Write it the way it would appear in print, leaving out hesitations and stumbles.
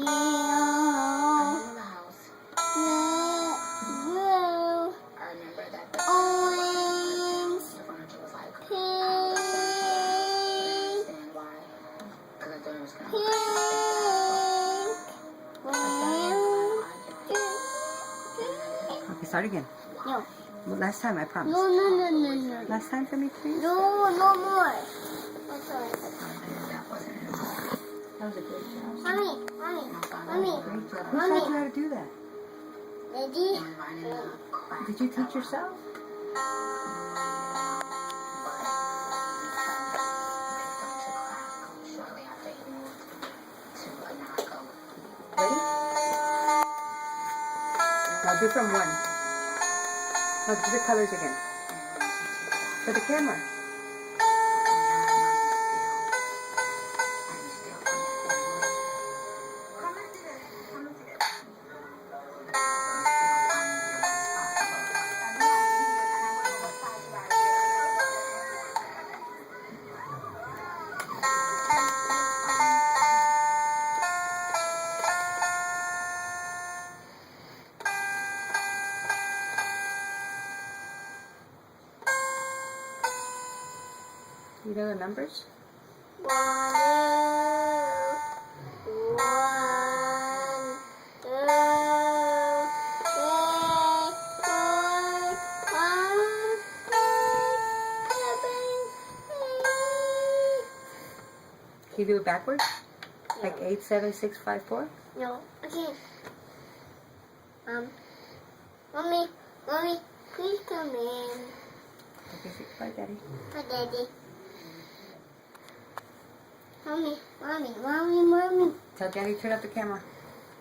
the house. I remember that the furniture was like, I understand why. Because I thought it was going to Okay, start again. No. Well, last time, I promise. No. Last time for me, please. No more. Okay. That was a great job. Mommy. Great job. Who Mommy. taught you how to do that? Daddy. Did you teach yourself? Ready? Now do from one. Now do the colors again. For the camera. You know the numbers? 1, 2, 3, 4, 5, 6, 7, 8. Can you do it backwards? Like 8, 7, 6, 5, 4? No, okay. Mommy, please come in. Okay, say bye, Daddy. Hi, Daddy. Mommy. Tell Daddy to turn up the camera.